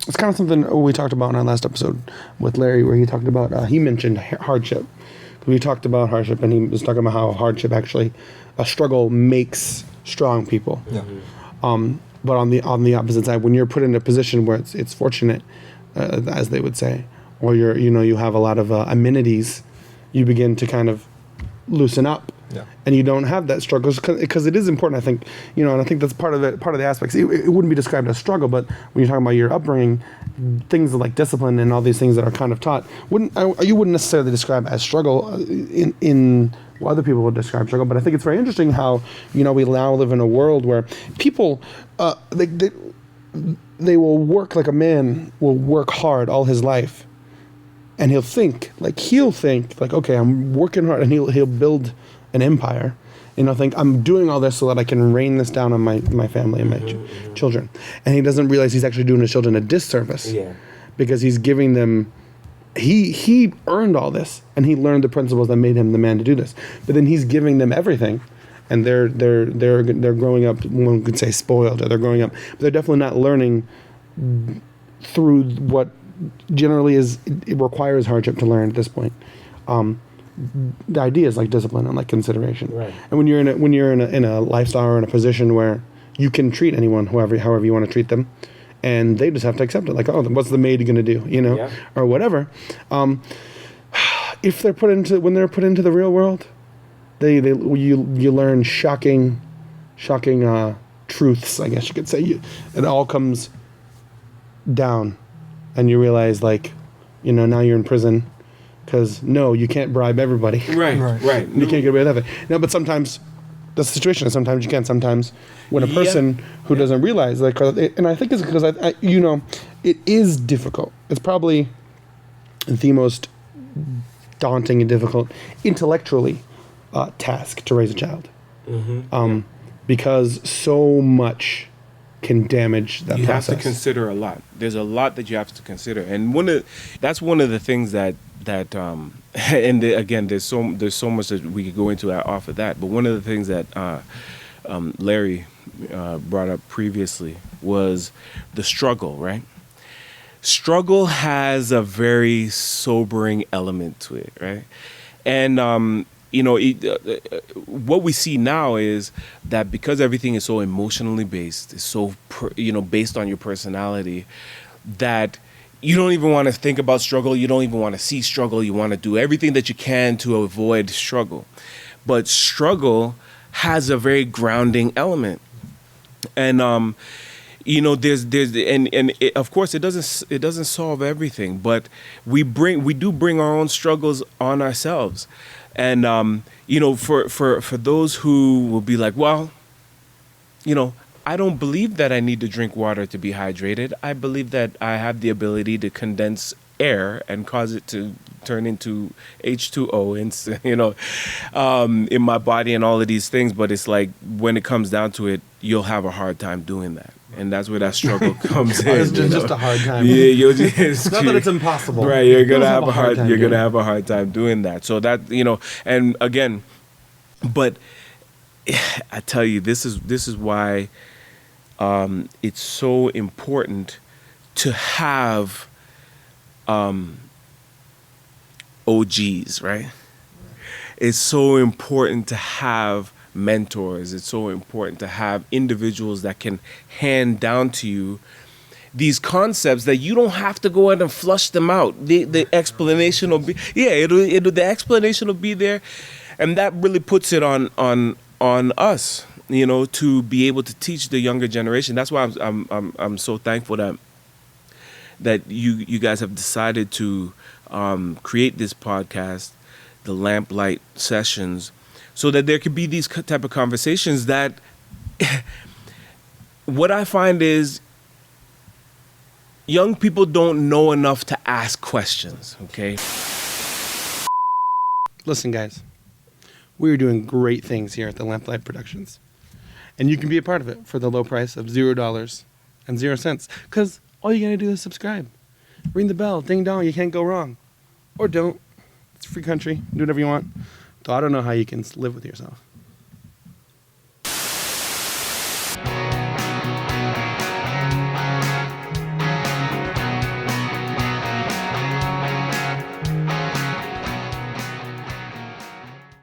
It's kind of something we talked about in our last episode with Larry, where he talked about, he mentioned hardship. We talked about hardship, and he was talking about how hardship actually, a struggle makes strong people. Yeah. But on the opposite side, when you're put in a position where it's fortunate, as they would say, or you have a lot of amenities, you begin to kind of loosen up. Yeah. And you don't have that struggle because it is important, I think, and I think that's part of the aspects. It wouldn't be described as struggle, but when you're talking about your upbringing, things like discipline and all these things that are kind of taught, you wouldn't necessarily describe as struggle in what other people would describe struggle. But I think it's very interesting how, we now live in a world where people, they will work like a man will work hard all his life. And he'll think, okay, I'm working hard, and he'll build an empire, think I'm doing all this so that I can rain this down on my family and my children. And he doesn't realize he's actually doing his children a disservice, because he's giving them, he earned all this, and he learned the principles that made him the man to do this. But then he's giving them everything, and they're growing up, one could say spoiled, or they're growing up, but they're definitely not learning through what generally it requires hardship to learn at this point. The ideas like discipline and like consideration. Right. And when you're in a lifestyle or in a position where you can treat anyone however you want to treat them, and they just have to accept it. Like, oh, what's the maid going to do? Or whatever. If when they're put into the real world, you learn shocking truths. I guess you could say. It all comes down, and you realize now you're in prison. Because, no, you can't bribe everybody. Right. You can't get away with it. No, but sometimes that's the situation. Sometimes you can. Sometimes when a person who doesn't realize, and I think it's because, it is difficult. It's probably the most daunting and difficult intellectually task to raise a child. Because so much can damage that you process. You have to consider a lot. There's a lot that you have to consider, and that's one of the things that again, there's so much that we could go into off of that. But one of the things that Larry brought up previously was the struggle. Right? Struggle has a very sobering element to it, right? And what we see now is that because everything is so emotionally based, it's so based on your personality, that you don't even want to think about struggle. You don't even want to see struggle. You want to do everything that you can to avoid struggle. But struggle has a very grounding element, and there's of course it doesn't solve everything, but we do bring our own struggles on ourselves. And, for those who will be like, well, I don't believe that I need to drink water to be hydrated. I believe that I have the ability to condense air and cause it to turn into H2O in my body and all of these things. But it's like, when it comes down to it, you'll have a hard time doing that. And that's where that struggle comes in. It's just a hard time. Yeah, it's not that it's impossible. Right, you're gonna have a hard time doing that. So that and again, but I tell you, this is why it's so important to have OGs, right? It's so important to have mentors. It's so important to have individuals that can hand down to you these concepts that you don't have to go out and flush them out. The explanation will be the explanation will be there, and that really puts it on us, to be able to teach the younger generation. That's why I'm so thankful that you guys have decided to create this podcast, the Lamplight Sessions, so that there could be these type of conversations that what I find is young people don't know enough to ask questions, okay? Listen, guys, we're doing great things here at the Lamplight Productions. And you can be a part of it for the low price of $0.00. Because all you got to do is subscribe. Ring the bell, ding dong, you can't go wrong. Or don't. It's a free country. Do whatever you want. Though I don't know how you can live with yourself.